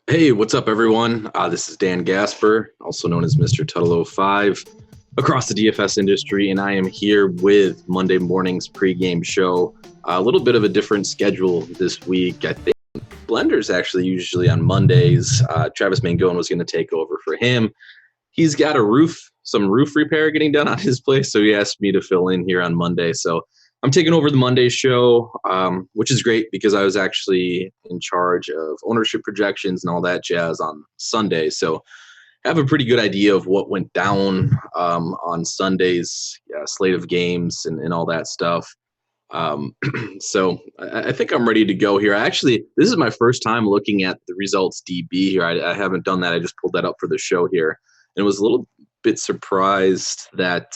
Hey, what's up, everyone? This is Dan Gasper, also known as Mr. Tuttle 05, across the DFS industry, and I am here with Monday morning's pregame show. A little bit of a different schedule this week. I think Blender's actually usually on Mondays. Travis Mangone was going to take over for him. He's got some roof repair getting done on his place, so he asked me to fill in here on Monday. So I'm taking over the Monday show, which is great because I was actually in charge of ownership projections and all that jazz on Sunday. So I have a pretty good idea of what went down on Sunday's slate of games and all that stuff. So I think I'm ready to go here. This is my first time looking at the results DB here. I haven't done that. I just pulled that up for the show here and was a little bit surprised that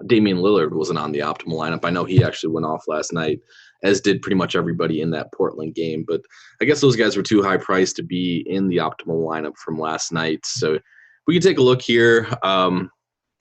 Damian Lillard wasn't on the optimal lineup. I know he actually went off last night, as did pretty much everybody in that Portland game. But I guess those guys were too high priced to be in the optimal lineup from last night. So we can take a look here.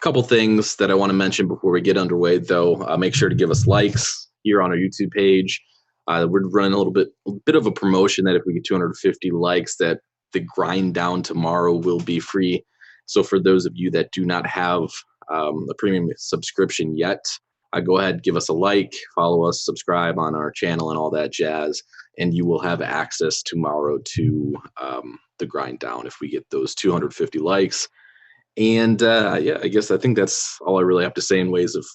Couple things that I want to mention before we get underway, though. Make sure to give us likes here on our YouTube page. We're running a bit of a promotion that if we get 250 likes, that the grind down tomorrow will be free. So for those of you that do not have a premium subscription yet, go ahead, give us a like, follow us, subscribe on our channel and all that jazz, and you will have access tomorrow to the grind down if we get those 250 likes. And I guess I think that's all I really have to say in ways of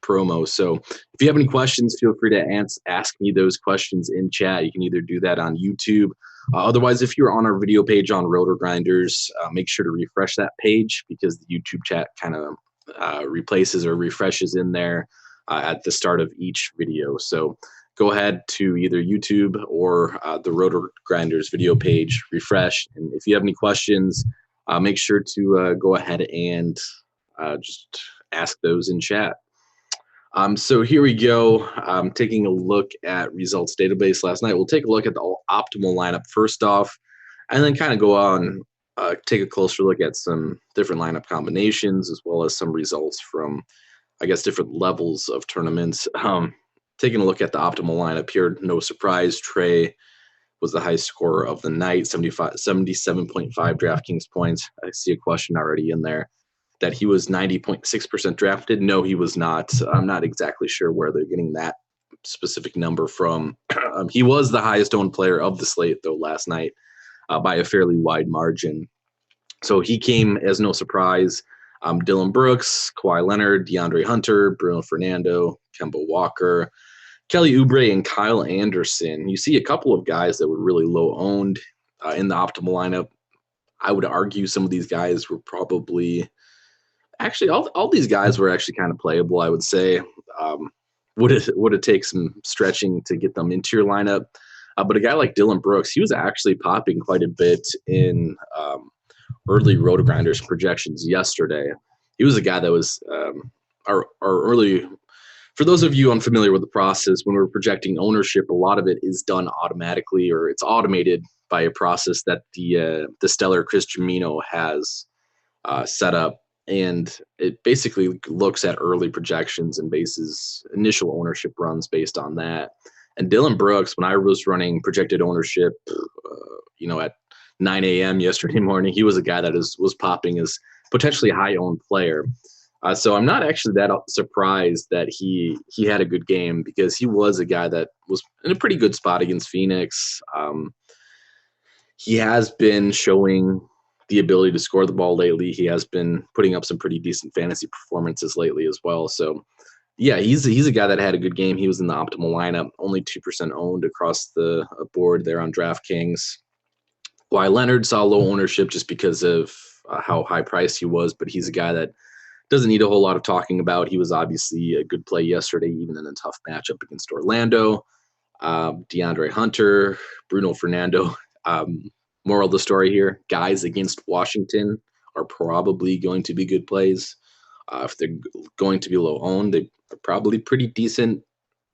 promo. So if you have any questions, feel free to ask me those questions in chat. You can either do that on YouTube. Otherwise, if you're on our video page on RotoGrinders, make sure to refresh that page because the YouTube chat kind of replaces or refreshes in there at the start of each video. So go ahead to either YouTube or the RotoGrinders video page, refresh. And if you have any questions, make sure to go ahead and just ask those in chat. So here we go. Taking a look at results database last night. We'll take a look at the optimal lineup first off, and then kind of go on, take a closer look at some different lineup combinations, as well as some results from, I guess, different levels of tournaments. Taking a look at the optimal lineup here, no surprise, Trey was the highest scorer of the night, 77.5 DraftKings points. I see a question already in there that he was 90.6% drafted. No, he was not. I'm not exactly sure where they're getting that specific number from. He was the highest owned player of the slate, though, last night by a fairly wide margin. So he came as no surprise. Dylan Brooks, Kawhi Leonard, DeAndre Hunter, Bruno Fernando, Kemba Walker, Kelly Oubre, and Kyle Anderson. You see a couple of guys that were really low owned in the optimal lineup. I would argue some of these guys were probably actually all these guys were actually kind of playable. I would say would it take some stretching to get them into your lineup, but a guy like Dylan Brooks, he was actually popping quite a bit in early RotoGrinders projections yesterday. He was a guy that was our early. For those of you unfamiliar with the process, when we're projecting ownership, a lot of it is done automatically or it's automated by a process that the stellar Chris Jimino has set up. And it basically looks at early projections and bases initial ownership runs based on that. And Dylan Brooks, when I was running projected ownership, at 9 a.m. yesterday morning, he was a guy that was popping as potentially a high-owned player. So I'm not actually that surprised that he had a good game because he was a guy that was in a pretty good spot against Phoenix. He has been showing the ability to score the ball lately. He has been putting up some pretty decent fantasy performances lately as well. So, yeah, he's a guy that had a good game. He was in the optimal lineup, only 2% owned across the board there on DraftKings. Kawhi Leonard saw low ownership just because of how high priced he was, but he's a guy that doesn't need a whole lot of talking about. He was obviously a good play yesterday, even in a tough matchup against Orlando. DeAndre Hunter, Bruno Fernando. Moral of the story here, guys against Washington are probably going to be good plays. If they're going to be low owned, they're probably pretty decent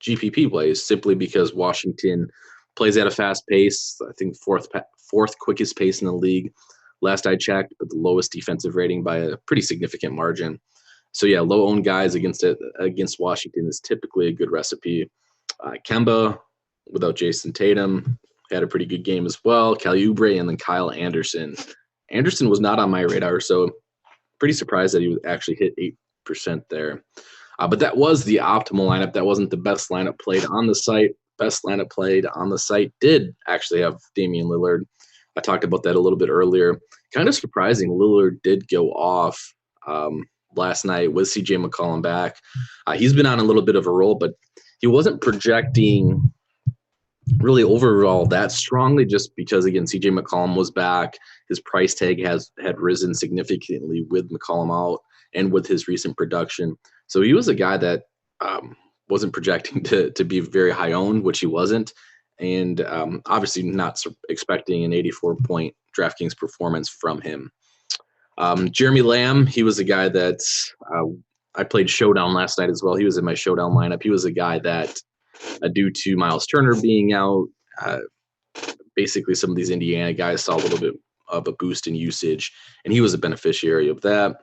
GPP plays simply because Washington plays at a fast pace. I think fourth quickest pace in the league last I checked, but the lowest defensive rating by a pretty significant margin. So yeah, low owned guys against Washington is typically a good recipe. Kemba without Jason Tatum, had a pretty good game as well. Kelly Oubre and then Kyle Anderson. Anderson was not on my radar, so pretty surprised that he would actually hit 8% there. But that was the optimal lineup. That wasn't the best lineup played on the site. Best lineup played on the site did actually have Damian Lillard. I talked about that a little bit earlier. Kind of surprising, Lillard did go off last night with CJ McCollum back. He's been on a little bit of a roll, but he wasn't projecting really overall that strongly just because, again, CJ McCollum was back. His price tag had risen significantly with McCollum out and with his recent production. So he was a guy that wasn't projecting to be very high owned, which he wasn't. And obviously not expecting an 84-point DraftKings performance from him. Jeremy Lamb, he was a guy that I played Showdown last night as well. He was in my Showdown lineup. He was a guy that, due to Miles Turner being out, basically some of these Indiana guys saw a little bit of a boost in usage, and he was a beneficiary of that.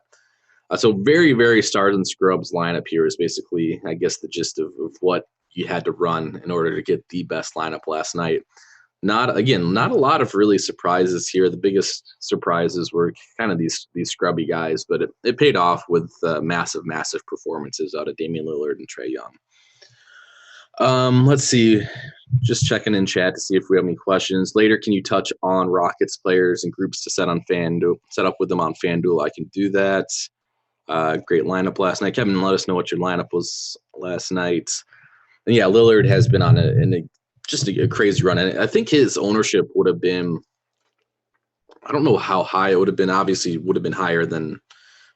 So very, very stars and scrubs lineup here is basically, I guess, the gist of what you had to run in order to get the best lineup last night. Not a lot of really surprises here. The biggest surprises were kind of these scrubby guys, but it paid off with massive performances out of Damian Lillard and Trae Young. Let's see. Just checking in chat to see if we have any questions. Later, can you touch on Rockets players and groups to set up with them on FanDuel? I can do that. Great lineup last night. Kevin, let us know what your lineup was last night. And yeah, Lillard has been on just a crazy run. And I think his ownership would have been, I don't know how high it would have been. Obviously, it would have been higher than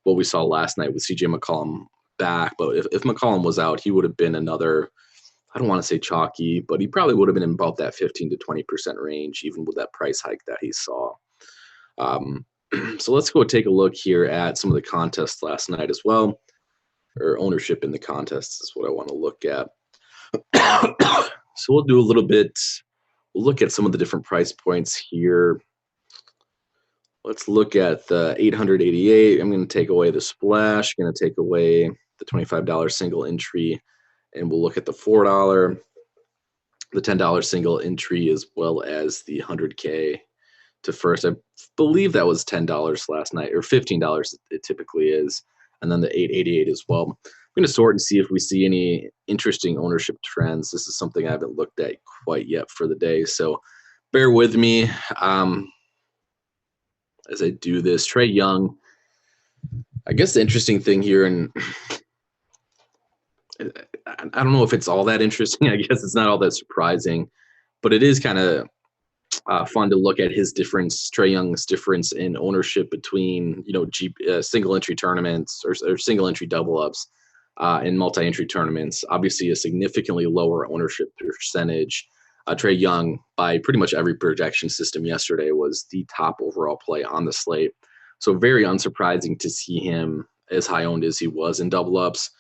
what we saw last night with CJ McCollum back. But if McCollum was out, he would have been another, I don't want to say chalky, but he probably would have been in about that 15 to 20% range, even with that price hike that he saw. So let's go take a look here at some of the contests last night as well, or ownership in the contests is what I want to look at. So we'll do we'll look at some of the different price points here. Let's look at the 888. I'm going to take away the splash, going to take away the $25 single entry, and we'll look at the $4, the $10 single entry, as well as the 100K to first. I believe that was $10 last night, or $15 it typically is, and then the 888 as well. I'm going to sort and see if we see any interesting ownership trends. This is something I haven't looked at quite yet for the day, so bear with me as I do this. Trae Young, I guess the interesting thing here, and I don't know if it's all that interesting. I guess it's not all that surprising, but it is kind of fun to look at his difference, Trae Young's difference in ownership between, single entry tournaments or single entry double ups and multi-entry tournaments. Obviously, a significantly lower ownership percentage. Trae Young, by pretty much every projection system yesterday, was the top overall play on the slate. So very unsurprising to see him as high owned as he was in double ups.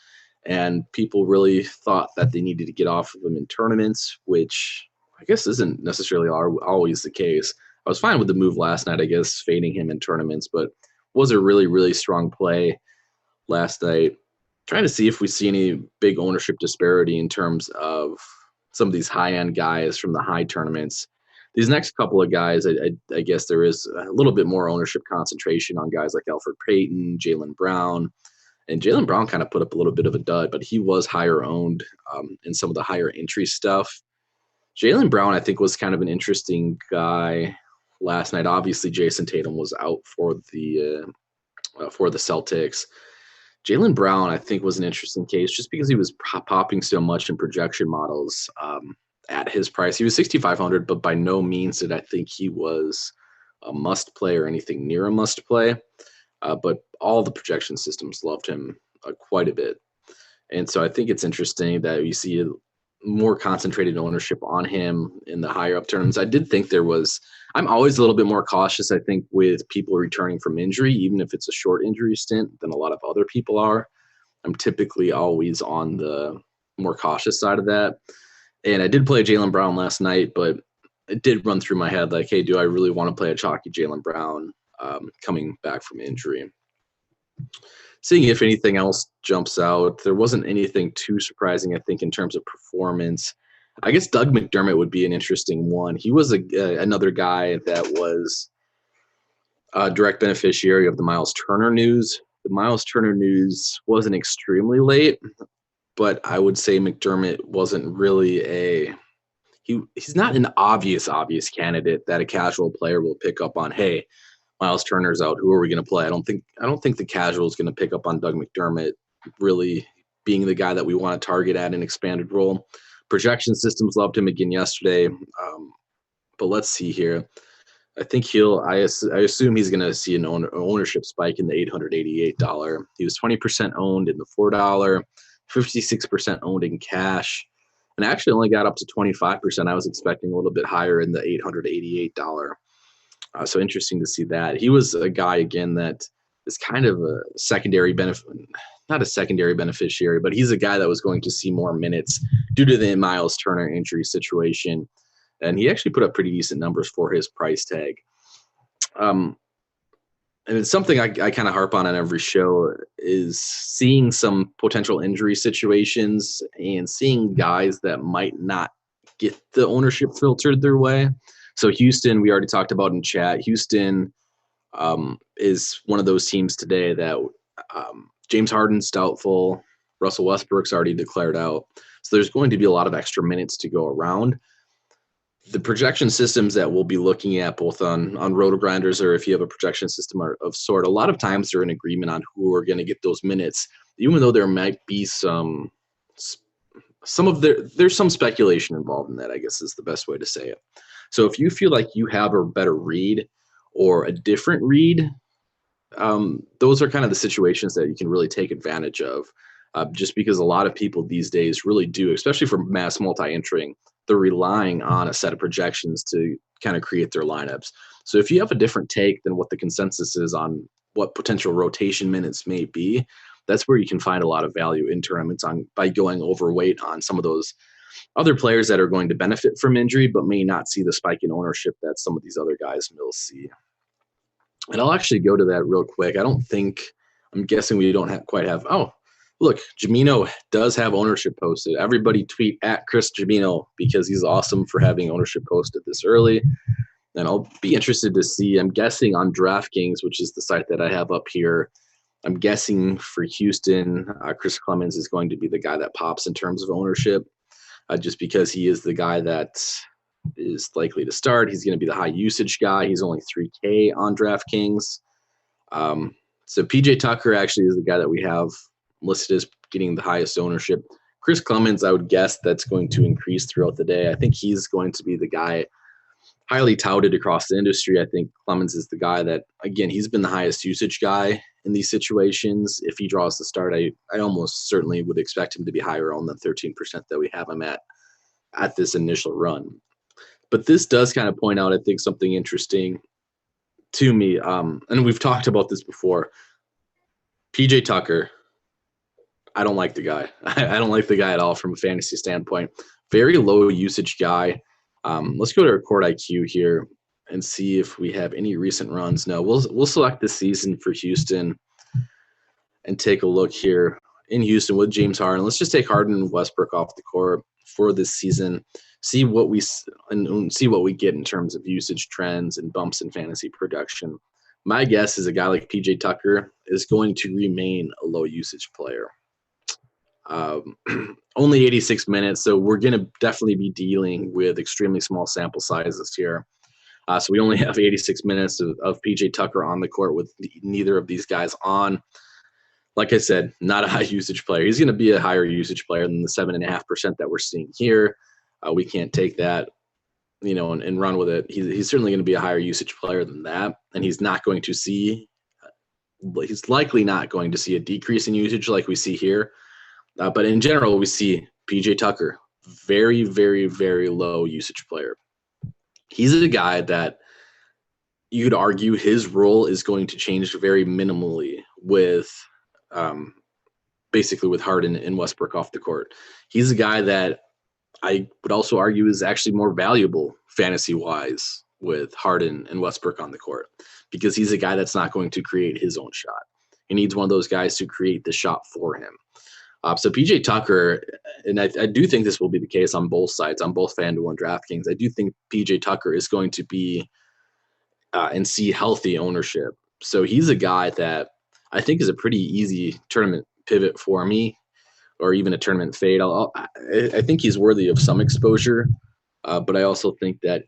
And people really thought that they needed to get off of him in tournaments, which I guess isn't necessarily always the case. I was fine with the move last night, I guess, fading him in tournaments, but was a really, really strong play last night. Trying to see if we see any big ownership disparity in terms of some of these high-end guys from the high tournaments. These next couple of guys, I guess there is a little bit more ownership concentration on guys like Elfrid Payton, Jaylen Brown. And Jaylen Brown kind of put up a little bit of a dud, but he was higher owned in some of the higher entry stuff. Jaylen Brown, I think, was kind of an interesting guy last night. Obviously, Jason Tatum was out for the Celtics. Jaylen Brown, I think, was an interesting case just because he was popping so much in projection models at his price. He was $6,500, but by no means did I think he was a must play or anything near a must play. But all the projection systems loved him quite a bit. And so I think it's interesting that you see more concentrated ownership on him in the higher up tournaments. I did think I'm always a little bit more cautious, I think, with people returning from injury, even if it's a short injury stint, than a lot of other people are. I'm typically always on the more cautious side of that. And I did play Jaylen Brown last night, but it did run through my head, like, hey, do I really want to play a chalky Jaylen Brown coming back from injury? Seeing if anything else jumps out. There wasn't anything too surprising, I think, in terms of performance. I guess Doug McDermott would be an interesting one. He was another guy that was a direct beneficiary of the Miles Turner news. The Miles Turner news wasn't extremely late, but I would say McDermott wasn't really he's not an obvious candidate that a casual player will pick up on. Hey, Miles Turner's out. Who are we going to play? I don't think the casual is going to pick up on Doug McDermott really being the guy that we want to target at an expanded role. Projection systems loved him again yesterday, but let's see here. I think I assume he's going to see an ownership spike in the $888. He was 20% owned in the $4, 56% owned in cash, and actually only got up to 25%. I was expecting a little bit higher in the $888. So interesting to see that. He was a guy, again, that is kind of a secondary benefit, not a secondary beneficiary, but he's a guy that was going to see more minutes due to the Miles Turner injury situation. And he actually put up pretty decent numbers for his price tag. And it's something I kind of harp on every show is seeing some potential injury situations and seeing guys that might not get the ownership filtered their way. So Houston, we already talked about in chat. Houston is one of those teams today that James Harden's doubtful. Russell Westbrook's already declared out. So there's going to be a lot of extra minutes to go around. The projection systems that we'll be looking at both on RotoGrinders, or if you have a projection system of sort, a lot of times they're in agreement on who are going to get those minutes, even though there might be there's some speculation involved in that, I guess is the best way to say it. So if you feel like you have a better read or a different read, those are kind of the situations that you can really take advantage of, just because a lot of people these days really do, especially for mass multi-entering, they're relying on a set of projections to kind of create their lineups. So if you have a different take than what the consensus is on what potential rotation minutes may be, that's where you can find a lot of value in tournaments by going overweight on some of those other players that are going to benefit from injury but may not see the spike in ownership that some of these other guys will see. And I'll actually go to that real quick. I'm guessing we don't quite have. Oh, look, Jamino does have ownership posted. Everybody tweet at Chris Jamino because he's awesome for having ownership posted this early. And I'll be interested to see. I'm guessing on Draftkings, which is the site that I have up here, I'm guessing for Houston, Chris Clemens is going to be the guy that pops in terms of ownership, just because he is the guy that is likely to start. He's going to be the high usage guy. He's only 3K on DraftKings. So PJ Tucker actually is the guy that we have listed as getting the highest ownership. Chris Clemens, I would guess that's going to increase throughout the day. I think he's going to be the guy highly touted across the industry. I think Clemens is the guy that, again, he's been the highest usage guy in these situations. If he draws the start, I almost certainly would expect him to be higher on the 13% that we have him at this initial run. But this does kind of point out, I think, something interesting to me. And we've talked about this before. PJ Tucker, I don't like the guy. I don't like the guy at all from a fantasy standpoint. Very low usage guy. Let's go to Record IQ here and see if we have any recent runs. No, we'll select this season for Houston and take a look here in Houston with James Harden. Let's just take Harden and Westbrook off the court for this season. See what we get in terms of usage trends and bumps in fantasy production. My guess is a guy like PJ Tucker is going to remain a low usage player. Only 86 minutes, so we're going to definitely be dealing with extremely small sample sizes here. So we only have 86 minutes of PJ Tucker on the court with neither of these guys on. Like I said, not a high usage player. He's going to be a higher usage player than the 7.5% that we're seeing here. We can't take that, and run with it. He's certainly going to be a higher usage player than that, and he's likely not going to see a decrease in usage like we see here. But in general, we see PJ Tucker, very, very, very low usage player. He's a guy that you could argue his role is going to change very minimally with basically with Harden and Westbrook off the court. He's a guy that I would also argue is actually more valuable fantasy-wise with Harden and Westbrook on the court, because he's a guy that's not going to create his own shot. He needs one of those guys to create the shot for him. So PJ Tucker, and I do think this will be the case on both sides, on both FanDuel and DraftKings. I do think PJ Tucker is going to be and see healthy ownership. So he's a guy that I think is a pretty easy tournament pivot for me, or even a tournament fade. I think he's worthy of some exposure, but I also think that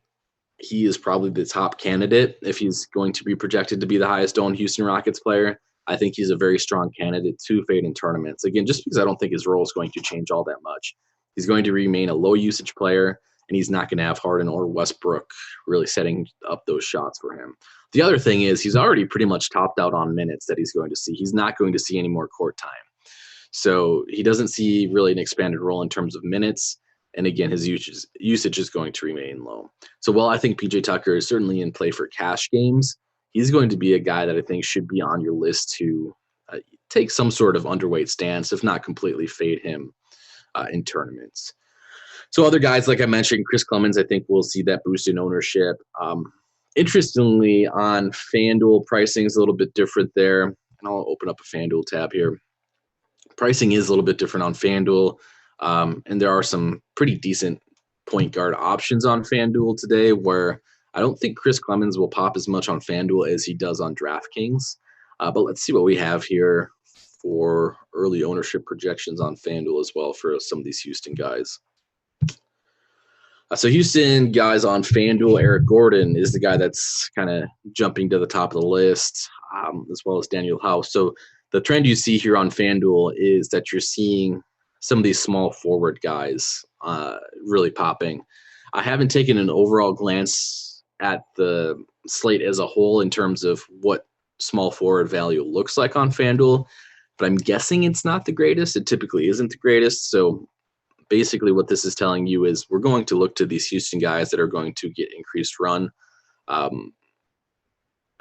he is probably the top candidate if he's going to be projected to be the highest owned Houston Rockets player. I think he's a very strong candidate to fade in tournaments. Again, just because I don't think his role is going to change all that much. He's going to remain a low usage player, and he's not going to have Harden or Westbrook really setting up those shots for him. The other thing is he's already pretty much topped out on minutes that he's going to see. He's not going to see any more court time. So he doesn't see really an expanded role in terms of minutes. And again, his usage is going to remain low. So while I think PJ Tucker is certainly in play for cash games, he's going to be a guy that I think should be on your list to take some sort of underweight stance, if not completely fade him in tournaments. So other guys, like I mentioned, Chris Clemens, I think we'll see that boost in ownership. Interestingly, on FanDuel, pricing is a little bit different there. And I'll open up a FanDuel tab here. Pricing is a little bit different on FanDuel. And there are some pretty decent point guard options on FanDuel today where I don't think Chris Clemens will pop as much on FanDuel as he does on DraftKings. But let's see what we have here for early ownership projections on FanDuel as well for some of these Houston guys. So Houston guys on FanDuel, Eric Gordon is the guy that's kind of jumping to the top of the list, as well as Daniel House. So the trend you see here on FanDuel is that you're seeing some of these small forward guys really popping. I haven't taken an overall glance at the slate as a whole in terms of what small forward value looks like on FanDuel, but I'm guessing it's not the greatest. It typically isn't the greatest. So basically what this is telling you is we're going to look to these Houston guys that are going to get increased run at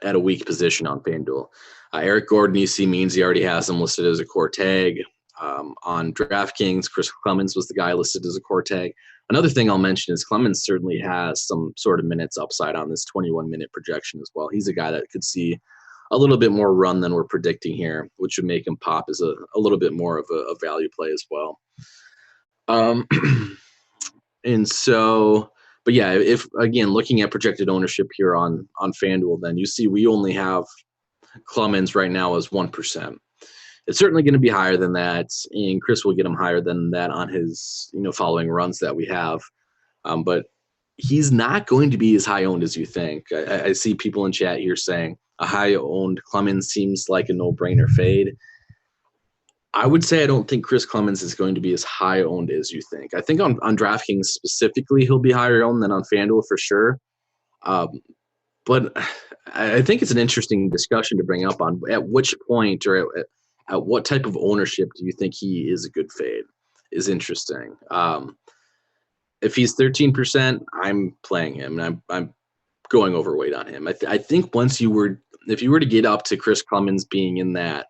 a weak position on FanDuel. Eric Gordon, you see, means he already has him listed as a core tag. On DraftKings, Chris Clemens was the guy listed as a core tag. Another thing I'll mention is Clemens certainly has some sort of minutes upside on this 21-minute projection as well. He's a guy that could see a little bit more run than we're predicting here, which would make him pop as a little bit more of a value play as well. And so, but yeah, if again, looking at projected ownership here on FanDuel, then you see we only have Clemens right now as 1%. It's certainly going to be higher than that, and Chris will get him higher than that on his, following runs that we have. But he's not going to be as high owned as you think. I see people in chat here saying a high owned Clemens seems like a no-brainer fade. I would say I don't think Chris Clemens is going to be as high owned as you think. I think on DraftKings specifically, he'll be higher owned than on FanDuel for sure. But I think it's an interesting discussion to bring up on at which point or at what type of ownership do you think he is a good fade is interesting. If he's 13%, I'm playing him, and I'm going overweight on him. I think if you were to get up to Chris Clemens being in that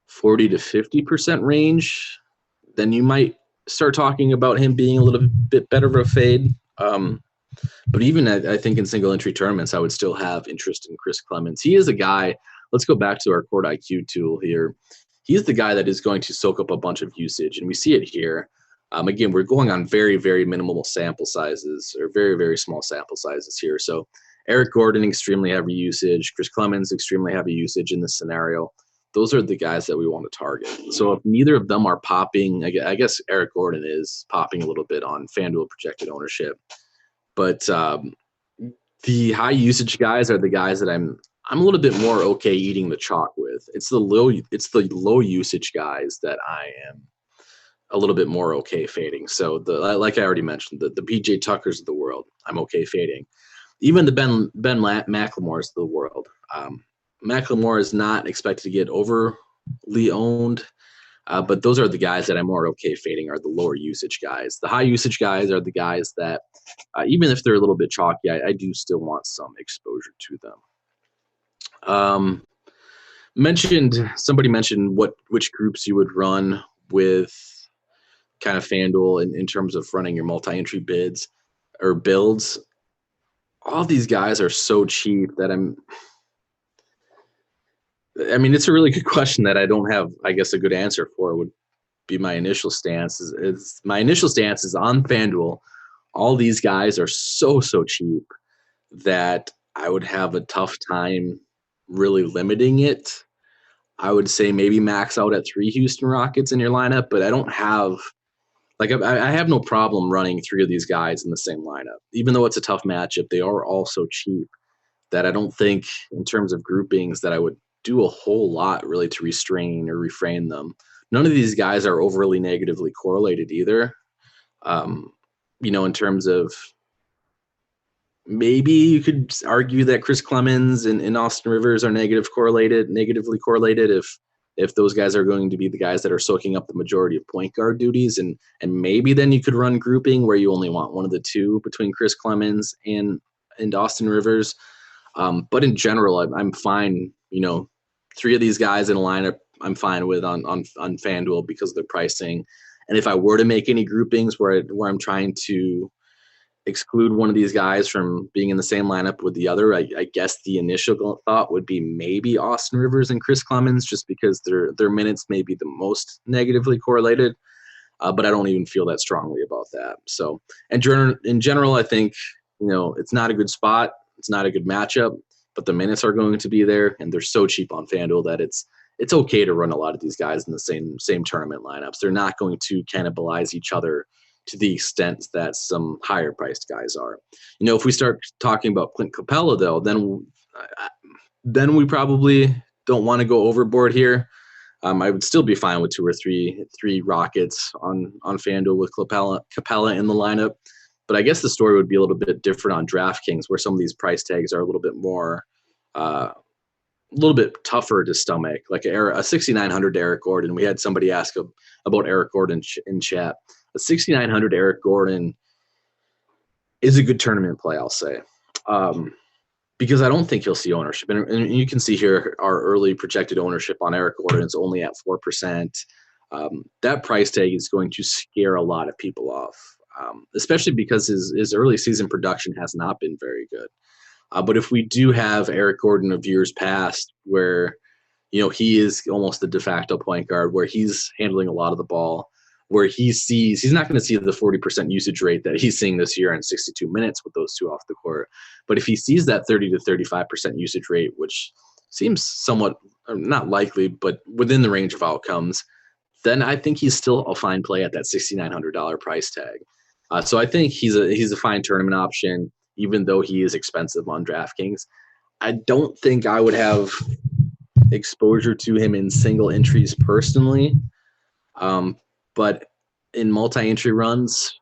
40 to 50% range, then you might start talking about him being a little bit better of a fade. But even I think in single entry tournaments, I would still have interest in Chris Clemens. He is a guy. Let's go back to our Court IQ tool here. He's the guy that is going to soak up a bunch of usage, and we see it here. Again, we're going on very, very minimal sample sizes or very, very small sample sizes here. So Eric Gordon, extremely heavy usage. Chris Clemens, extremely heavy usage in this scenario. Those are the guys that we want to target. So if neither of them are popping, I guess Eric Gordon is popping a little bit on FanDuel projected ownership. But the high usage guys are the guys that I'm a little bit more okay eating the chalk with. It's the low usage guys that I am a little bit more okay fading. So like I already mentioned, the PJ Tuckers of the world, I'm okay fading. Even the Ben McLemores of the world. McLemore is not expected to get overly owned, but those are the guys that I'm more okay fading are the lower usage guys. The high usage guys are the guys that, even if they're a little bit chalky, I do still want some exposure to them. Somebody mentioned which groups you would run with kind of FanDuel in terms of running your multi-entry bids or builds. All these guys are so cheap that it's a really good question that I don't have, I guess, a good answer for. be my initial stance. My initial stance is on FanDuel. All these guys are so cheap that I would have a tough time really limiting it. I would say maybe max out at 3 Houston Rockets in your lineup, but I don't have I have no problem running 3 of these guys in the same lineup. Even though it's a tough matchup, they are all so cheap that I don't think in terms of groupings that I would do a whole lot really to restrain or refrain them. None of these guys are overly negatively correlated either. In terms of maybe you could argue that Chris Clemens and Austin Rivers are negatively correlated if those guys are going to be the guys that are soaking up the majority of point guard duties, and maybe then you could run grouping where you only want one of the two between Chris Clemens and Austin Rivers. But in general, I'm fine. 3 of these guys in a lineup, I'm fine with on FanDuel because of their pricing. And if I were to make any groupings where I'm trying to exclude one of these guys from being in the same lineup with the other, I guess the initial thought would be maybe Austin Rivers and Chris Clemens, just because their minutes may be the most negatively correlated. But I don't even feel that strongly about that. So, and in general, I think, it's not a good spot. It's not a good matchup, but the minutes are going to be there, and they're so cheap on FanDuel that it's okay to run a lot of these guys in the same tournament lineups. They're not going to cannibalize each other to the extent that some higher priced guys are. If we start talking about Clint Capella, though, then we probably don't want to go overboard here. I would still be fine with 2 or 3 Rockets on FanDuel with Capella in the lineup. But I guess the story would be a little bit different on Draftkings, where some of these price tags are a little bit more, a little bit tougher to stomach, like a 6,900 Eric Gordon. We had somebody ask about Eric Gordon in chat. A 6,900 Eric Gordon is a good tournament play, I'll say, because I don't think you'll see ownership. And you can see here our early projected ownership on Eric Gordon is only at 4%. That price tag is going to scare a lot of people off. Especially because his early season production has not been very good. But if we do have Eric Gordon of years past where, he is almost the de facto point guard, where he's handling a lot of the ball, where he's not going to see the 40% usage rate that he's seeing this year in 62 minutes with those two off the court. But if he sees that 30 to 35% usage rate, which seems somewhat not likely, but within the range of outcomes, then I think he's still a fine play at that $6,900 price tag. So I think he's a fine tournament option, even though he is expensive on DraftKings. I don't think I would have exposure to him in single entries personally, but in multi-entry runs,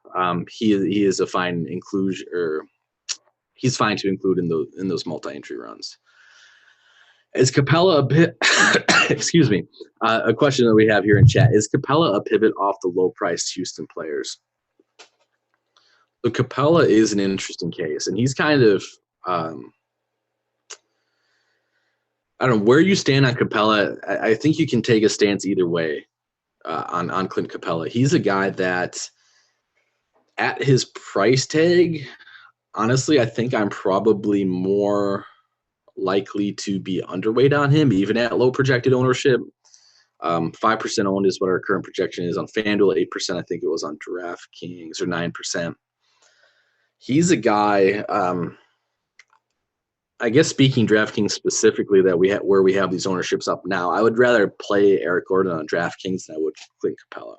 he is a fine inclusion, or he's fine to include in those multi-entry runs. Is Capella a bit? Excuse me. A question that we have here in chat: is Capella a pivot off the low-priced Houston players? So Capella is an interesting case, and he's kind of, I don't know where you stand on Capella. I think you can take a stance either way on Clint Capella. He's a guy that, at his price tag, honestly, I think I'm probably more likely to be underweight on him, even at low projected ownership. 5% owned is what our current projection is on FanDuel. 8%, I think it was on DraftKings, or 9%. He's a guy, I guess speaking DraftKings specifically, that where we have these ownerships up now, I would rather play Eric Gordon on DraftKings than I would Clint Capella.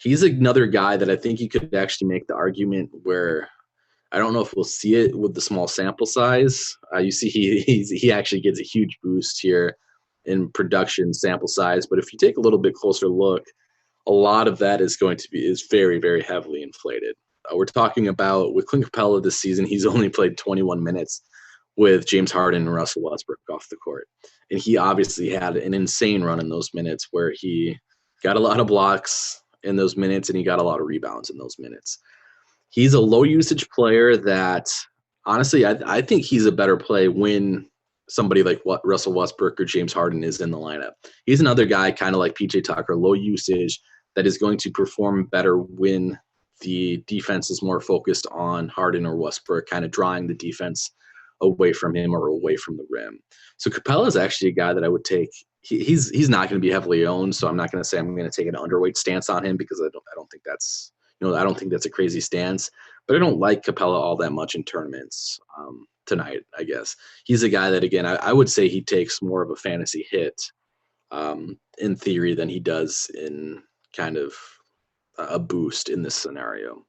He's another guy that I think you could actually make the argument where, I don't know if we'll see it with the small sample size. You see he actually gets a huge boost here in production sample size. But if you take a little bit closer look, a lot of that is very, very heavily inflated. We're talking about, with Clint Capella this season, he's only played 21 minutes with James Harden and Russell Westbrook off the court. And he obviously had an insane run in those minutes where he got a lot of blocks in those minutes and he got a lot of rebounds in those minutes. He's a low usage player that, honestly, I think he's a better play when somebody like Russell Westbrook or James Harden is in the lineup. He's another guy kind of like PJ Tucker, low usage, that is going to perform better when the defense is more focused on Harden or Westbrook, kind of drawing the defense away from him or away from the rim. So Capella is actually a guy that I would take he's not going to be heavily owned, so I'm not going to say I'm going to take an underweight stance on him because I don't think that's I don't think that's a crazy stance. But I don't like Capella all that much in tournaments tonight. I guess he's a guy that again I would say he takes more of a fantasy hit in theory than he does in kind of a boost in this scenario.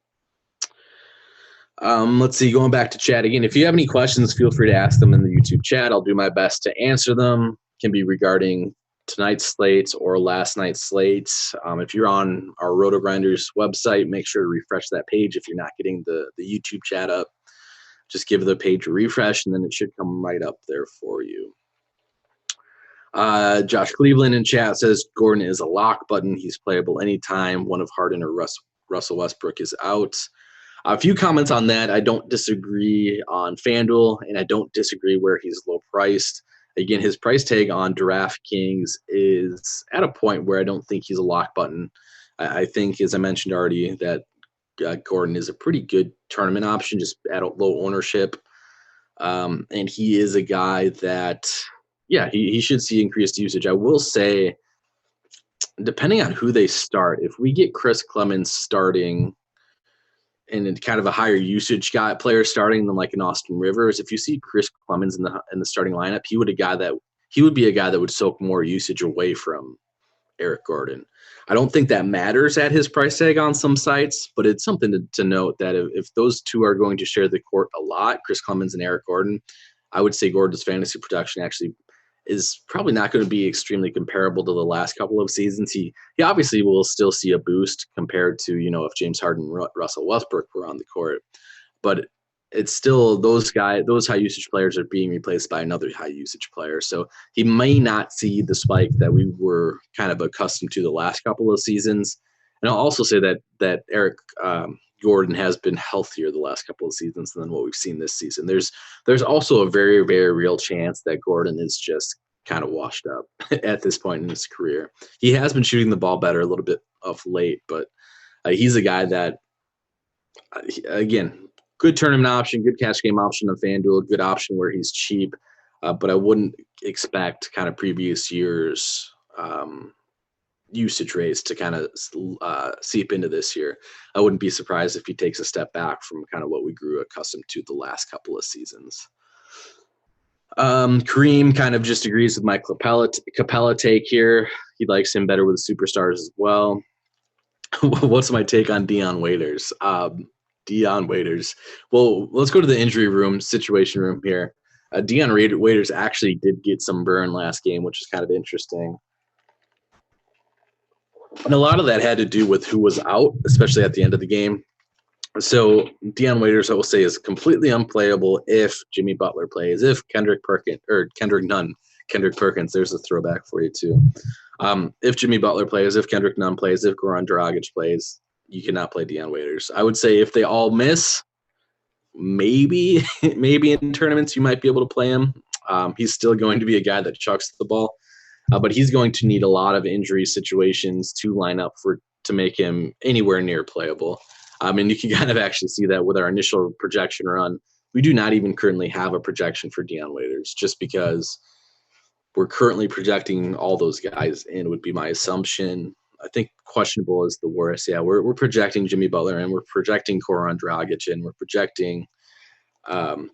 Let's see, going back to chat again. If you have any questions, feel free to ask them in the YouTube chat. I'll do my best to answer them. Can be regarding tonight's slates or last night's slates. If you're on our RotoGrinders website, make sure to refresh that page. If you're not getting the YouTube chat up, just give the page a refresh, and then it should come right up there for you. Josh Cleveland in chat says Gordon is a lock button. He's playable anytime one of Harden or Russell Westbrook is out. A few comments on that. I don't disagree on FanDuel, and I don't disagree where he's low priced. Again, his price tag on Draftkings is at a point where I don't think he's a lock button. I think, as I mentioned already, that Gordon is a pretty good tournament option, just at a low ownership. And he is a guy that, yeah, he should see increased usage. I will say, depending on who they start, if we get Chris Clemens starting and kind of a higher usage player starting than like an Austin Rivers, if you see Chris Clemens in the starting lineup, he would be a guy that would soak more usage away from Eric Gordon. I don't think that matters at his price tag on some sites, but it's something to note that if those two are going to share the court a lot, Chris Clemens and Eric Gordon, I would say Gordon's fantasy production actually is probably not going to be extremely comparable to the last couple of seasons. He obviously will still see a boost compared to, if James Harden and Russell Westbrook were on the court, but it's still those high usage players are being replaced by another high usage player. So he may not see the spike that we were kind of accustomed to the last couple of seasons. And I'll also say that Eric Gordon has been healthier the last couple of seasons than what we've seen this season. There's also a very, very real chance that Gordon is just kind of washed up at this point in his career. He has been shooting the ball better a little bit of late, but he's a guy that, again, good tournament option, good cash game option on FanDuel, good option where he's cheap, but I wouldn't expect kind of previous years' usage rates to kind of seep into this year. I wouldn't be surprised if he takes a step back from kind of what we grew accustomed to the last couple of seasons. Kareem kind of just agrees with my Capella take here. He likes him better with the superstars as well. What's my take on Dion Waiters? Dion Waiters. Well, let's go to the injury situation room here. Dion Waiters actually did get some burn last game, which is kind of interesting. And a lot of that had to do with who was out, especially at the end of the game. So Dion Waiters, I will say, is completely unplayable if Jimmy Butler plays, if Kendrick Perkins, there's a throwback for you too. If Jimmy Butler plays, if Kendrick Nunn plays, if Goran Dragic plays, you cannot play Dion Waiters. I would say if they all miss, maybe in tournaments you might be able to play him. He's still going to be a guy that chucks the ball, but he's going to need a lot of injury situations to line up to make him anywhere near playable. And you can kind of actually see that with our initial projection run. We do not even currently have a projection for Dion Waiters just because we're currently projecting all those guys in would be my assumption. I think questionable is the worst. Yeah, we're projecting Jimmy Butler and we're projecting Goran Dragic and we're projecting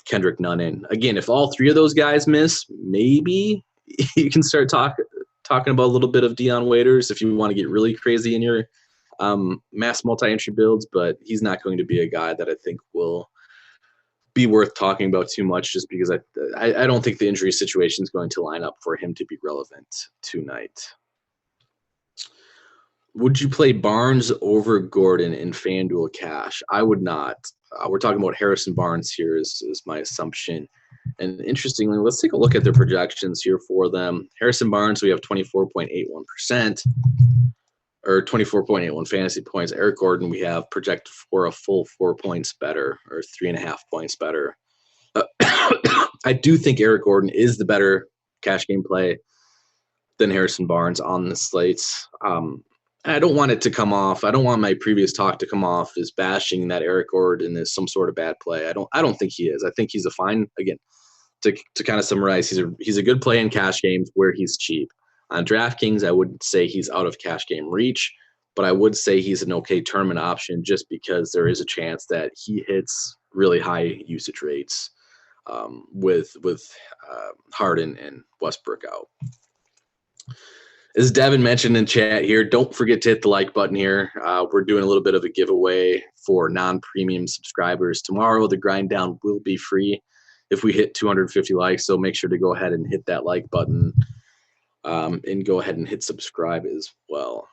Kendrick Nunn in. Again, if all three of those guys miss, maybe you can start talking about a little bit of Dion Waiters if you want to get really crazy in your mass multi-entry builds, but he's not going to be a guy that I think will be worth talking about too much just because I don't think the injury situation is going to line up for him to be relevant tonight. Would you play Barnes over Gordon in FanDuel cash? I would not. We're talking about Harrison Barnes here is my assumption. And interestingly, let's take a look at their projections here for them. Harrison Barnes, we have 24.81%. Or 24.81 fantasy points. Eric Gordon, we have projected for a full 4 points better, or 3.5 points better. I do think Eric Gordon is the better cash game play than Harrison Barnes on the slates. I don't want it to come off. I don't want my previous talk to come off as bashing that Eric Gordon is some sort of bad play. I don't think he is. I think he's a fine, again, to kind of summarize, he's a good play in cash games where he's cheap. On DraftKings, I wouldn't say he's out of cash game reach, but I would say he's an okay tournament option just because there is a chance that he hits really high usage rates with Harden and Westbrook out. As Devin mentioned in chat here, don't forget to hit the like button here. We're doing a little bit of a giveaway for non-premium subscribers. Tomorrow, the grind down will be free if we hit 250 likes, so make sure to go ahead and hit that like button and go ahead and hit subscribe as well.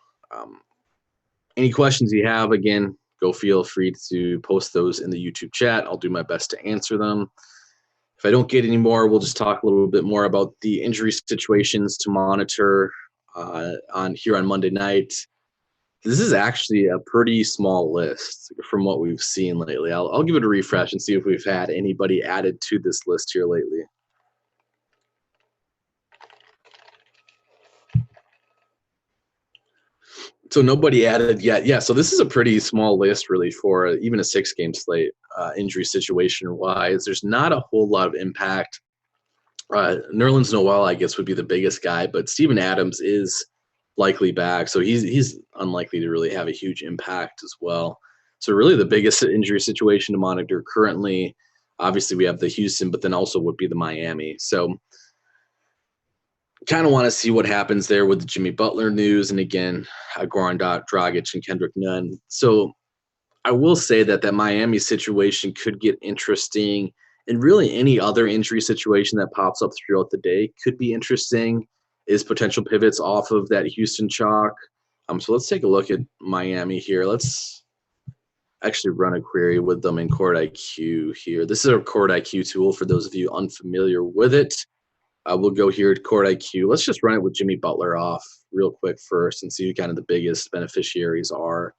Any questions you have, again, go feel free to post those in the YouTube chat. I'll do my best to answer them. If I don't get any more, we'll just talk a little bit more about the injury situations to monitor on Monday night. This is actually a pretty small list from what we've seen lately. I'll give it a refresh and see if we've had anybody added to this list here lately. So nobody added yet. Yeah, so this is a pretty small list really for even a 6-game slate injury situation-wise. There's not a whole lot of impact. Nerlens Noel, I guess, would be the biggest guy, but Steven Adams is likely back, so he's unlikely to really have a huge impact as well. So really the biggest injury situation to monitor currently, obviously we have the Houston, but then also would be the Miami. So kind of want to see what happens there with the Jimmy Butler news, and again, Goran Dragic and Kendrick Nunn. So I will say that Miami situation could get interesting, and really any other injury situation that pops up throughout the day could be interesting is potential pivots off of that Houston chalk. So let's take a look at Miami here. Let's actually run a query with them in Court IQ here. This is a Court IQ tool for those of you unfamiliar with it. We'll go here to Court IQ. Let's just run it with Jimmy Butler off real quick first and see who kind of the biggest beneficiaries are.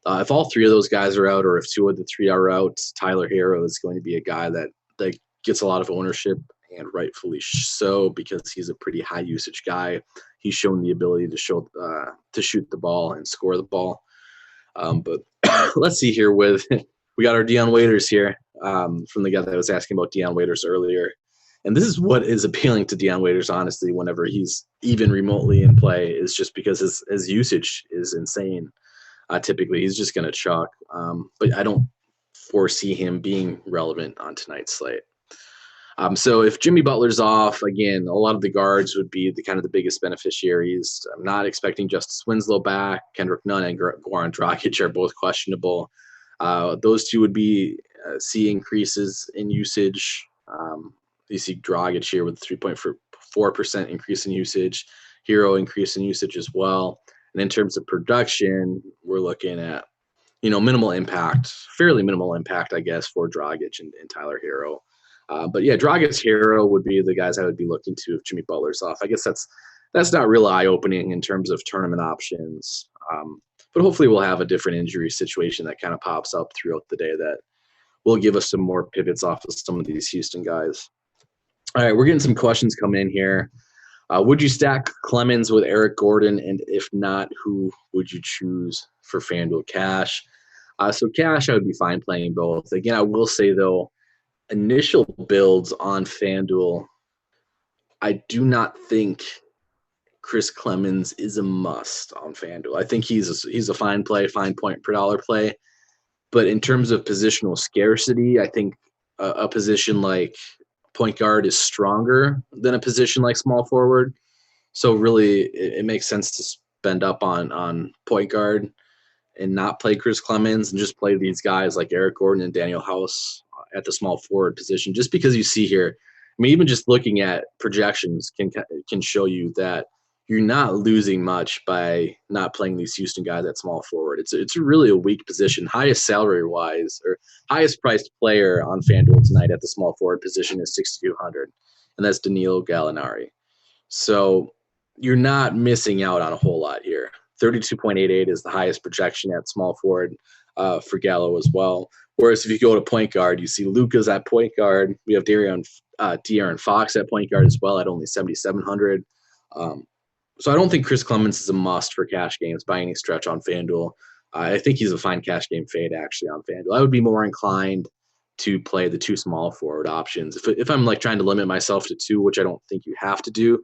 If all three of those guys are out, or if two of the three are out, Tyler Hero is going to be a guy that gets a lot of ownership, and rightfully so, because he's a pretty high usage guy. He's shown the ability to shoot the ball and score the ball. But let's see here we got our Dion Waiters here from the guy that was asking about Dion Waiters earlier. And this is what is appealing to Dion Waiters, honestly, whenever he's even remotely in play, is just because his usage is insane. Typically, he's just going to chalk. But I don't foresee him being relevant on tonight's slate. So if Jimmy Butler's off, again, a lot of the guards would be the biggest beneficiaries. I'm not expecting Justice Winslow back. Kendrick Nunn and Goran Dragic are both questionable. Those two would be see increases in usage. You see Dragic here with 3.4% increase in usage. Hero increase in usage as well. And in terms of production, we're looking at, minimal impact, fairly minimal impact, I guess, for Dragic and Tyler Hero. But yeah, Dragic, Hero would be the guys I would be looking to if Jimmy Butler's off. I guess that's not real eye-opening in terms of tournament options. But hopefully we'll have a different injury situation that kind of pops up throughout the day that will give us some more pivots off of some of these Houston guys. All right, we're getting some questions coming in here. Would you stack Clemens with Eric Gordon? And if not, who would you choose for FanDuel cash? So cash, I would be fine playing both. Again, I will say, though, initial builds on FanDuel, I do not think Chris Clemens is a must on FanDuel. I think he's a fine play, fine point per dollar play. But in terms of positional scarcity, I think a position like point guard is stronger than a position like small forward. So really it makes sense to spend up on point guard and not play Chris Clemens and just play these guys like Eric Gordon and Daniel House at the small forward position, just because you see here, I mean, even just looking at projections can show you that you're not losing much by not playing these Houston guys at small forward. It's really a weak position. Highest salary wise, or highest priced player on FanDuel tonight at the small forward position is $6,200, and that's Danilo Gallinari. So you're not missing out on a whole lot here. 32.88 is the highest projection at small forward for Gallo as well. Whereas if you go to point guard, you see Luka's at point guard. We have De'Aaron Fox at point guard as well at only 7,700. So I don't think Chris Clemens is a must for cash games by any stretch on FanDuel. I think he's a fine cash game fade actually on FanDuel. I would be more inclined to play the two small forward options. If I'm like trying to limit myself to two, which I don't think you have to do,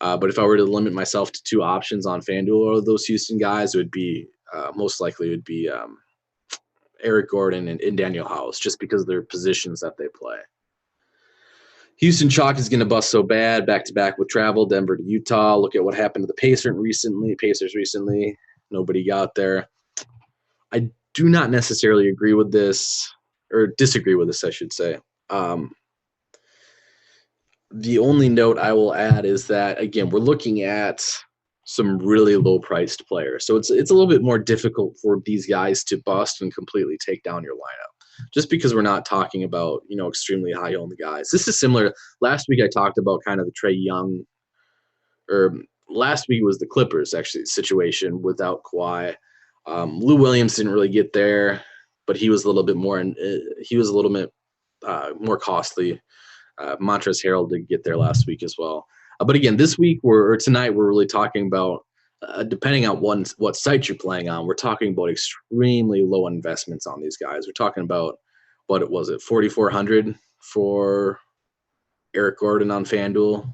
But if I were to limit myself to 2 options on FanDuel or those Houston guys, it would be most likely it would be Eric Gordon and Daniel House, just because of their positions that they play. Houston chalk is going to bust so bad, back-to-back with travel, Denver to Utah. Look at what happened to the Pacers recently. Nobody got there. I do not necessarily agree with this, or disagree with this, I should say. The only note I will add is that, again, we're looking at some really low-priced players. So it's a little bit more difficult for these guys to bust and completely take down your lineup, just because we're not talking about, extremely high-owned guys. This is similar. Last week I talked about kind of the Trae Young, or last week was the Clippers, actually, situation without Kawhi. Lou Williams didn't really get there, but he was a little bit more more costly. Montrezl Harrell did get there last week as well. But again, this week tonight, we're really talking about, depending on what site you're playing on, we're talking about extremely low investments on these guys. We're talking about, what was it, 4,400 for Eric Gordon on FanDuel.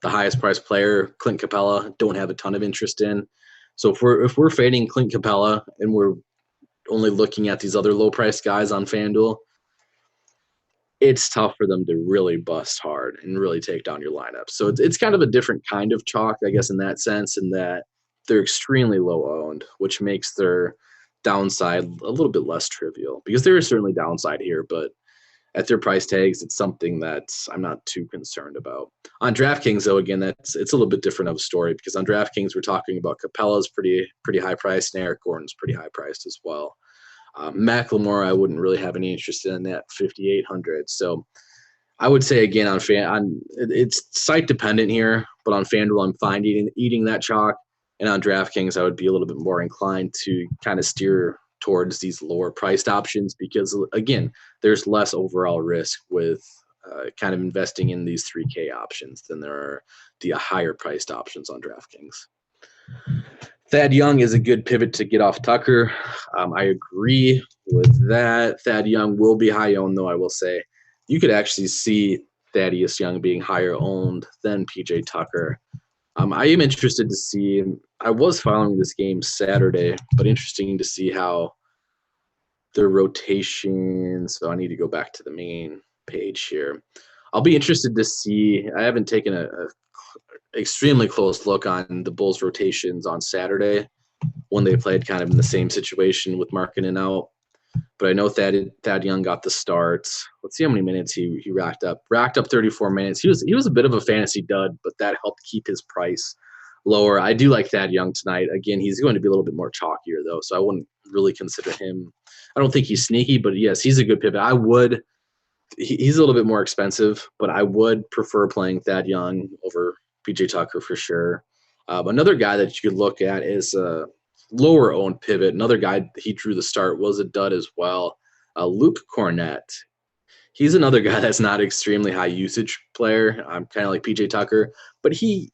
The highest priced player, Clint Capella, don't have a ton of interest in. So if we're fading Clint Capella and we're only looking at these other low priced guys on FanDuel, it's tough for them to really bust hard and really take down your lineup. So it's kind of a different kind of chalk, I guess, in that sense, in that they're extremely low owned, which makes their downside a little bit less trivial, because there is certainly downside here, but at their price tags, it's something that I'm not too concerned about. On DraftKings, though, again, it's a little bit different of a story, because on DraftKings, we're talking about Capella's pretty high priced, and Eric Gordon's pretty high priced as well. Macklemore, I wouldn't really have any interest in that 5,800. So I would say, again, it's site dependent here, but on FanDuel, I'm fine eating that chalk. And on DraftKings, I would be a little bit more inclined to kind of steer towards these lower priced options, because, again, there's less overall risk with kind of investing in these 3K options than there are the higher priced options on DraftKings. Thad Young is a good pivot to get off Tucker. I agree with that. Thad Young will be high owned, though, I will say. You could actually see Thaddeus Young being higher owned than PJ Tucker. I am interested to see – I was following this game Saturday, but interesting to see how their rotation – so I need to go back to the main page here. I'll be interested to see – I haven't taken a extremely close look on the Bulls rotations on Saturday when they played kind of in the same situation with Markkanen out. But I know Thad Young got the start. Let's see how many minutes he racked up. Racked up 34 minutes. He was a bit of a fantasy dud, but that helped keep his price lower. I do like Thad Young tonight. Again, he's going to be a little bit more chalkier, though, so I wouldn't really consider him. I don't think he's sneaky, but yes, he's a good pivot. He's a little bit more expensive, but I would prefer playing Thad Young over PJ Tucker for sure. Another guy that you could look at is a lower owned pivot. Another guy, he drew the start, was a dud as well. Luke Cornett. He's another guy that's not extremely high usage player. I'm kind of like PJ Tucker, but he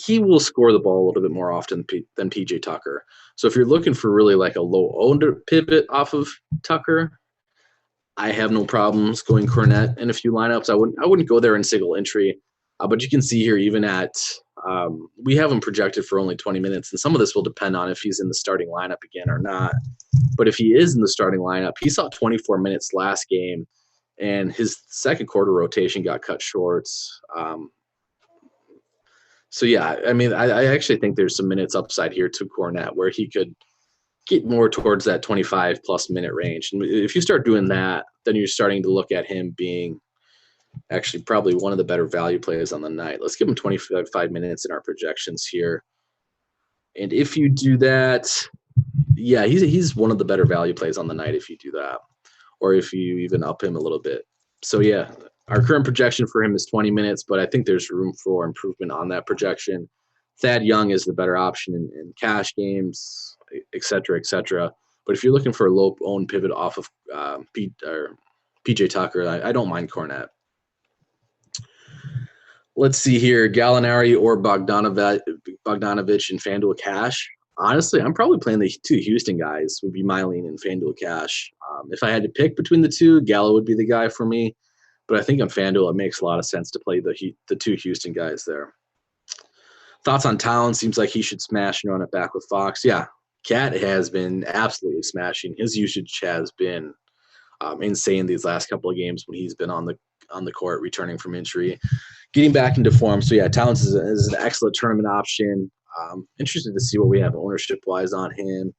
will score the ball a little bit more often than PJ Tucker. So if you're looking for really like a low owned pivot off of Tucker, I have no problems going Cornett in a few lineups. I wouldn't go there in single entry. But you can see here, even at we have him projected for only 20 minutes, and some of this will depend on if he's in the starting lineup again or not. But if he is in the starting lineup, he saw 24 minutes last game, and his second quarter rotation got cut short. So, yeah, I mean, I actually think there's some minutes upside here to Cornett where he could get more towards that 25-plus minute range. And if you start doing that, then you're starting to look at him being actually probably one of the better value plays on the night. Let's give him 25 minutes in our projections here. And if you do that, yeah, he's one of the better value plays on the night if you do that, or if you even up him a little bit. So, yeah, our current projection for him is 20 minutes, but I think there's room for improvement on that projection. Thad Young is the better option in cash games, et cetera, et cetera. But if you're looking for a low-owned pivot off of PJ Tucker, I don't mind Cornett. Let's see here, Gallinari or Bogdanovich in FanDuel Cash. Honestly, I'm probably playing the two Houston guys would be my lean in FanDuel Cash. If I had to pick between the two, Gallo would be the guy for me. But I think on FanDuel, it makes a lot of sense to play the two Houston guys there. Thoughts on Towns? Seems like he should smash and run it back with Fox. Yeah, Cat has been absolutely smashing. His usage has been insane these last couple of games when he's been on the court, returning from injury, getting back into form. So yeah, Towns is an excellent tournament option. Interested to see what we have ownership wise on him.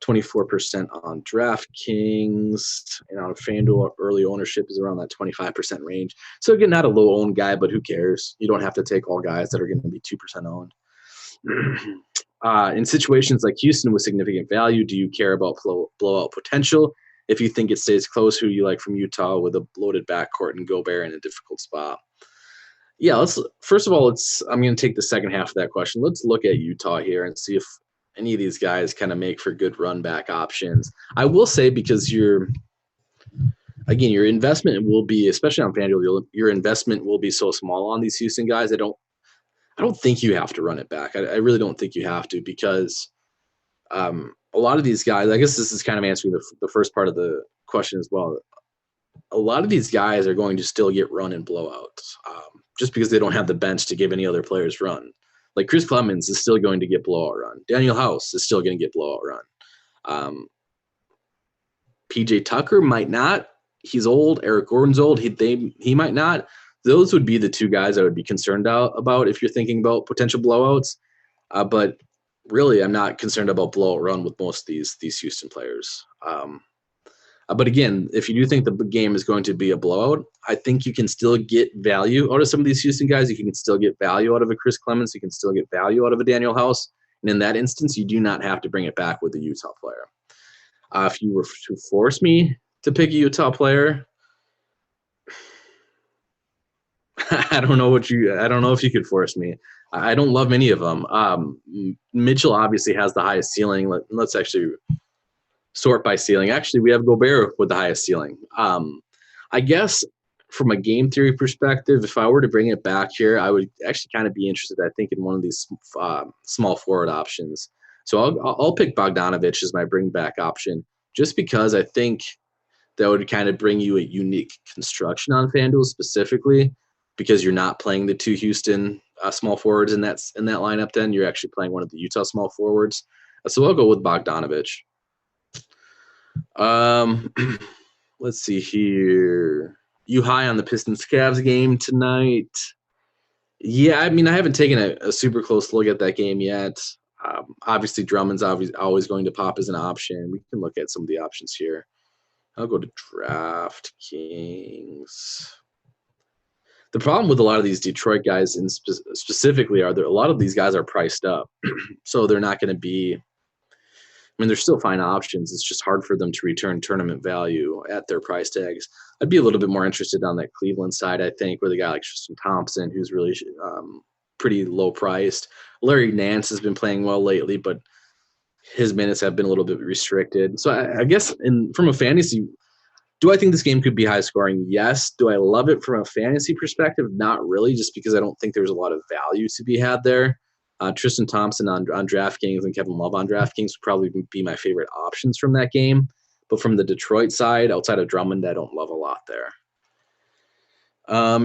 24% on DraftKings, and on FanDuel, early ownership is around that 25% range. So again, not a low owned guy, but who cares? You don't have to take all guys that are going to be 2% owned. In situations like Houston with significant value, do you care about blowout potential? If you think it stays close, who you like from Utah with a bloated backcourt and Gobert in a difficult spot? Yeah, I'm going to take the second half of that question. Let's look at Utah here and see if any of these guys kind of make for good run back options. I will say, because your investment will be, especially on FanDuel, your investment will be so small on these Houston guys. I don't think you have to run it back. I really don't think you have to, because a lot of these guys, I guess this is kind of answering the first part of the question as well. A lot of these guys are going to still get run in blowouts just because they don't have the bench to give any other players run. Like Chris Clemens is still going to get blowout run. Daniel House is still going to get blowout run. PJ Tucker might not. He's old. Eric Gordon's old. He might not. Those would be the two guys I would be concerned about if you're thinking about potential blowouts. But really, I'm not concerned about blowout run with most of these Houston players. But again, if you do think the game is going to be a blowout, I think you can still get value out of some of these Houston guys. You can still get value out of a Chris Clemens. You can still get value out of a Daniel House. And in that instance, you do not have to bring it back with a Utah player. If you were to force me to pick a Utah player, I don't know if you could force me. I don't love any of them. Mitchell obviously has the highest ceiling. Let's actually sort by ceiling. Actually, we have Gobert with the highest ceiling. I guess from a game theory perspective, if I were to bring it back here, I would actually kind of be interested, I think, in one of these small forward options. So I'll pick Bogdanovich as my bring back option, just because I think that would kind of bring you a unique construction on FanDuel specifically, because you're not playing the two Houston small forwards in that lineup. Then you're actually playing one of the Utah small forwards. So I'll go with Bogdanovich. Let's see here. You high on the Pistons-Cavs game tonight? Yeah, I mean, I haven't taken a super close look at that game yet. Obviously, Drummond's always going to pop as an option. We can look at some of the options here. I'll go to DraftKings. The problem with a lot of these Detroit guys, specifically, a lot of these guys are priced up, so they're not going to be. I mean, they're still fine options. It's just hard for them to return tournament value at their price tags. I'd be a little bit more interested on that Cleveland side, I think, with a guy like Tristan Thompson, who's really pretty low priced. Larry Nance has been playing well lately, but his minutes have been a little bit restricted. So I guess from a fantasy, do I think this game could be high scoring? Yes. Do I love it from a fantasy perspective? Not really, just because I don't think there's a lot of value to be had there. Tristan Thompson on DraftKings and Kevin Love on DraftKings would probably be my favorite options from that game. But from the Detroit side, outside of Drummond, I don't love a lot there.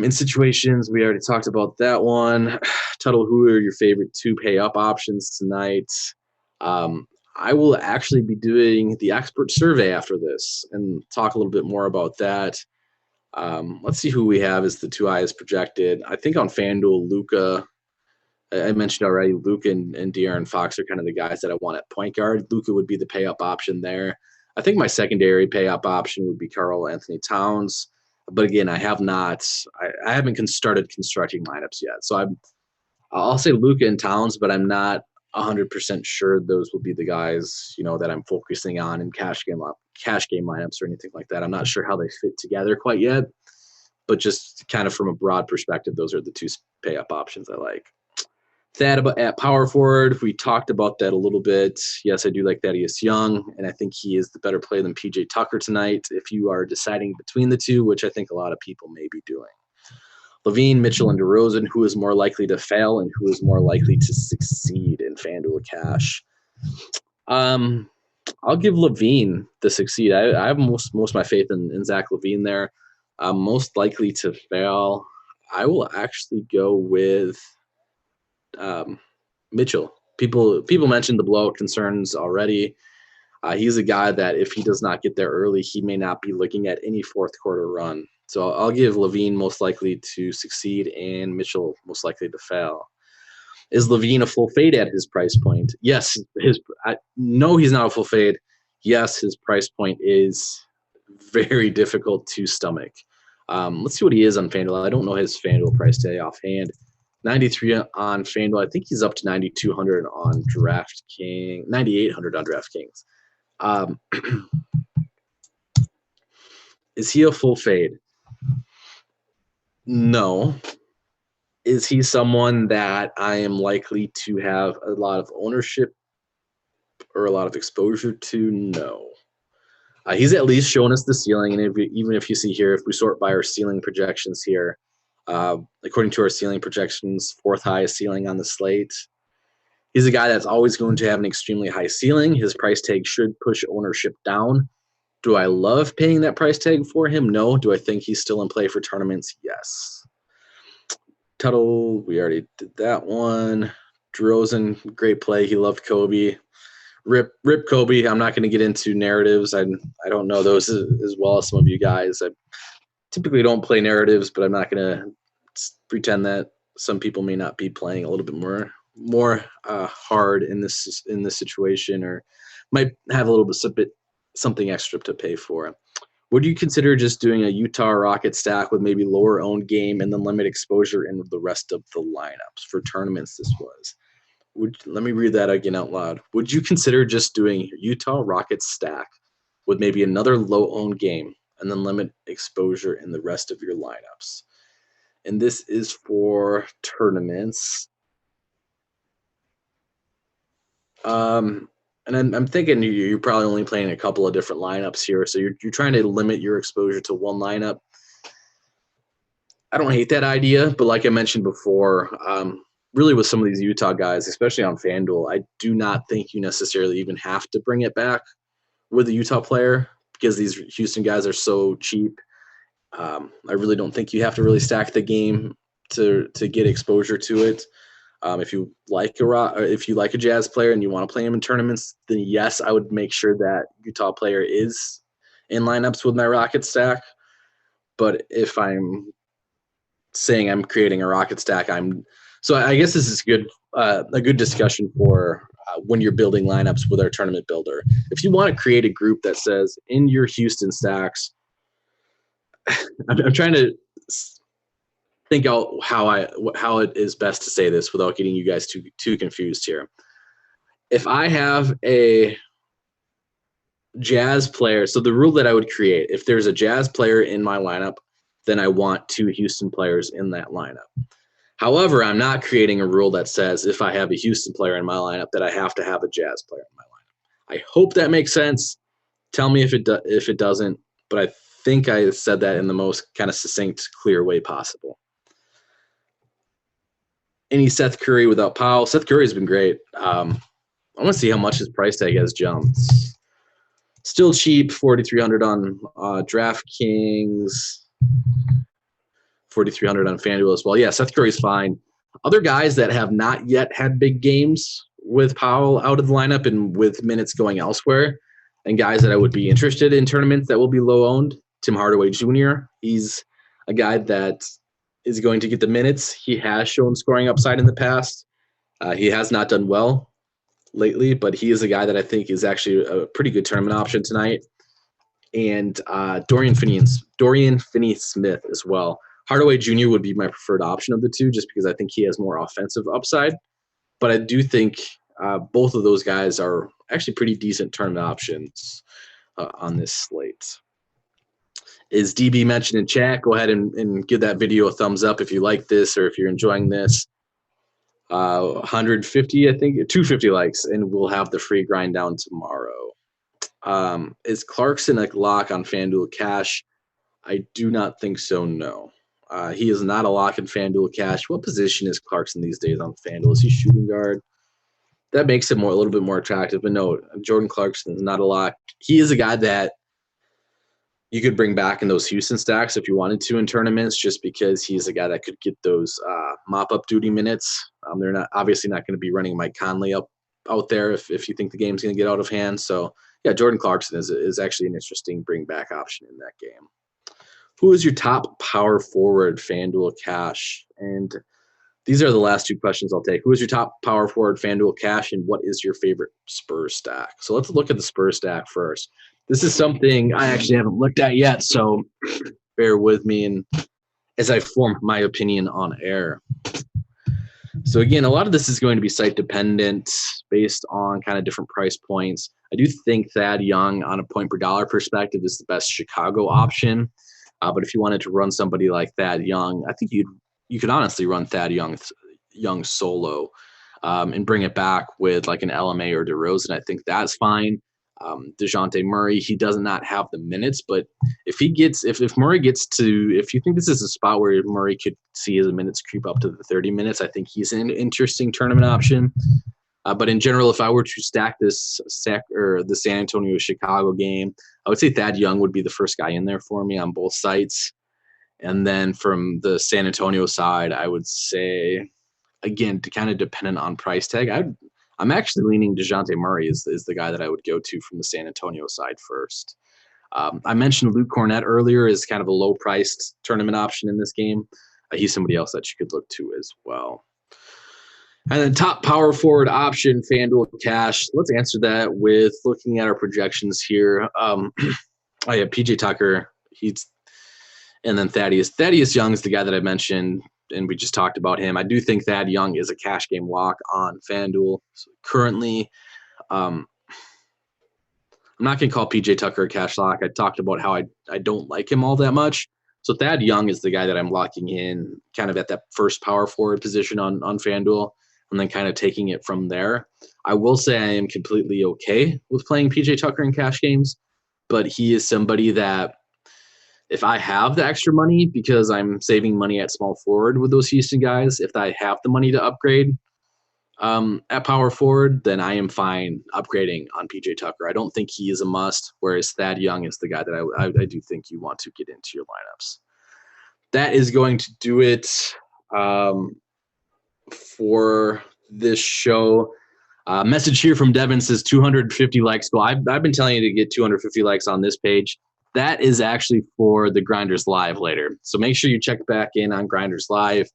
In situations, we already talked about that one. Tuttle, who are your favorite two pay-up options tonight? I will actually be doing the expert survey after this and talk a little bit more about that. Let's see who we have as the two highest projected. I think on FanDuel, Luka. I mentioned already, Luka and De'Aaron Fox are kind of the guys that I want at point guard. Luka would be the pay-up option there. I think my secondary pay-up option would be Karl Anthony Towns. But again, I haven't started constructing lineups yet. So I'll say Luka and Towns, but I'm not 100% sure those will be the guys, that I'm focusing on in cash game lineups or anything like that. I'm not sure how they fit together quite yet. But just kind of from a broad perspective, those are the two pay-up options I like. Thad at power forward, we talked about that a little bit. Yes, I do like Thaddeus Young, and I think he is the better play than PJ Tucker tonight if you are deciding between the two, which I think a lot of people may be doing. Levine, Mitchell, and DeRozan, who is more likely to fail and who is more likely to succeed in FanDuel Cash? I'll give Levine the succeed. I have most of my faith in Zach Levine there. Most likely to fail, I will actually go with Mitchell. People mentioned the blowout concerns already. He's a guy that if he does not get there early, he may not be looking at any fourth quarter run. So I'll give Levine most likely to succeed and Mitchell most likely to fail. Is Levine a full fade at his price point? Yes. No, he's not a full fade. Yes, his price point is very difficult to stomach. Let's see what he is on FanDuel. I don't know his FanDuel price today offhand. 93 on FanDuel. I think he's up to 9,200 on DraftKings, 9,800 on DraftKings. Is he a full fade? No. Is he someone that I am likely to have a lot of ownership or a lot of exposure to? No. He's at least shown us the ceiling, and even if you see here, if we sort by our ceiling projections here, according to our ceiling projections, fourth highest ceiling on the slate. He's a guy that's always going to have an extremely high ceiling. His price tag should push ownership down. Do I love paying that price tag for him? No. Do I think he's still in play for tournaments? Yes. Tuttle, we already did that one. DeRozan, great play. He loved Kobe. Rip Kobe. I'm not going to get into narratives. I don't know those as well as some of you guys. I typically don't play narratives, but I'm not going to pretend that some people may not be playing a little bit more hard in this situation, or might have a little bit something extra to pay for. Would you consider just doing a Utah Rocket stack with maybe lower owned game and then limit exposure in the rest of the lineups for tournaments? This was. Let me read that again out loud. Would you consider just doing Utah Rocket stack with maybe another low owned game and then limit exposure in the rest of your lineups? And this is for tournaments. And I'm thinking you're probably only playing a couple of different lineups here, so you're trying to limit your exposure to one lineup. I don't hate that idea, but like I mentioned before, really with some of these Utah guys, especially on FanDuel, I do not think you necessarily even have to bring it back with a Utah player because these Houston guys are so cheap. I really don't think you have to really stack the game to get exposure to it. If you like a Jazz player and you want to play him in tournaments, then yes, I would make sure that Utah player is in lineups with my Rocket stack. But if I'm saying I'm creating a Rocket stack, so I guess this is a good discussion for when you're building lineups with our tournament builder. If you want to create a group that says in your Houston stacks, I'm trying to think out how it is best to say this without getting you guys too confused here. If I have a Jazz player, so the rule that I would create, if there's a Jazz player in my lineup, then I want 2 Houston players in that lineup. However, I'm not creating a rule that says if I have a Houston player in my lineup that I have to have a Jazz player in my lineup. I hope that makes sense. Tell me if it doesn't, but I think I said that in the most kind of succinct, clear way possible. Any Seth Curry without Powell? Seth Curry has been great. I want to see how much his price tag has jumped. Still cheap, 4,300 on DraftKings, 4,300 on FanDuel as well. Yeah, Seth Curry's fine. Other guys that have not yet had big games with Powell out of the lineup and with minutes going elsewhere, and guys that I would be interested in tournaments that will be low owned, Tim Hardaway Jr. He's a guy that is going to get the minutes. He has shown scoring upside in the past. He has not done well lately, but he is a guy that I think is actually a pretty good tournament option tonight. And Dorian Finney-Smith as well. Hardaway Jr. would be my preferred option of the two just because I think he has more offensive upside. But I do think both of those guys are actually pretty decent tournament options on this slate. Is DB mentioned in chat? Go ahead and give that video a thumbs up if you like this or if you're enjoying this. 150, I think, 250 likes, and we'll have the free grind down tomorrow. Is Clarkson a lock on FanDuel Cash? I do not think so, no. He is not a lock in FanDuel Cash. What position is Clarkson these days on FanDuel? Is he shooting guard? That makes him a little bit more attractive, but no, Jordan Clarkson is not a lock. He is a guy that you could bring back in those Houston stacks if you wanted to in tournaments, just because he's a guy that could get those mop-up duty minutes. They're not obviously not going to be running Mike Conley out there if you think the game's going to get out of hand. So, yeah, Jordan Clarkson is actually an interesting bring-back option in that game. Who is your top power forward, FanDuel Cash? And these are the last two questions I'll take. Who is your top power forward, FanDuel Cash, and what is your favorite Spurs stack? So let's look at the Spurs stack first. This is something I actually haven't looked at yet, so bear with me and as I form my opinion on air. So again, a lot of this is going to be site dependent based on kind of different price points. I do think Thad Young on a point per dollar perspective is the best Chicago option. But if you wanted to run somebody like Thad Young, I think you could honestly run Thad Young solo and bring it back with like an LMA or DeRozan. I think that's fine. DeJounte Murray, he does not have the minutes, but if Murray gets to, if you think this is a spot where Murray could see his minutes creep up to the 30 minutes, I think he's an interesting tournament option. But in general, if I were to stack the San Antonio-Chicago game, I would say Thad Young would be the first guy in there for me on both sites. And then from the San Antonio side, I would say, again, kind of dependent on price tag, I'm actually leaning DeJounte Murray is the guy that I would go to from the San Antonio side first. I mentioned Luke Cornett earlier as kind of a low-priced tournament option in this game. He's somebody else that you could look to as well. And then top power forward option, FanDuel Cash. Let's answer that with looking at our projections here. PJ Tucker. And then Thaddeus. Thaddeus Young is the guy that I mentioned, and we just talked about him. I do think Thad Young is a cash game lock on FanDuel. So currently, I'm not going to call PJ Tucker a cash lock. I talked about how I don't like him all that much. So Thad Young is the guy that I'm locking in kind of at that first power forward position on FanDuel, and then kind of taking it from there. I will say I am completely okay with playing PJ Tucker in cash games, but he is somebody that if I have the extra money, because I'm saving money at small forward with those Houston guys, if I have the money to upgrade at power forward, then I am fine upgrading on PJ Tucker. I don't think he is a must, whereas Thad Young is the guy that I do think you want to get into your lineups. That is going to do it for this show. Message here from Devin says 250 likes goal. I've been telling you to get 250 likes on this page. That is actually for the Grinders Live later. So make sure you check back in on Grinders Live.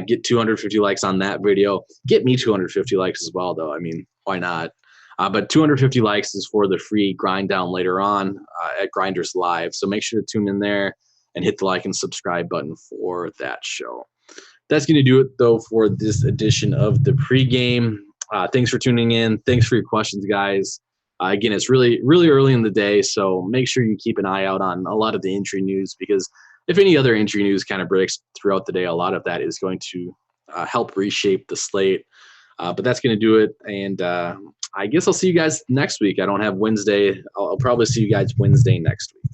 Get 250 likes on that video. Get me 250 likes as well, though. I mean, why not? But 250 likes is for the free grind down later on at Grinders Live. So make sure to tune in there and hit the like and subscribe button for that show. That's going to do it, though, for this edition of the pregame. Thanks for tuning in. Thanks for your questions, guys. Again, it's really, really early in the day, so make sure you keep an eye out on a lot of the injury news, because if any other injury news kind of breaks throughout the day, a lot of that is going to help reshape the slate. But that's going to do it, and I guess I'll see you guys next week. I don't have Wednesday. I'll probably see you guys Wednesday next week.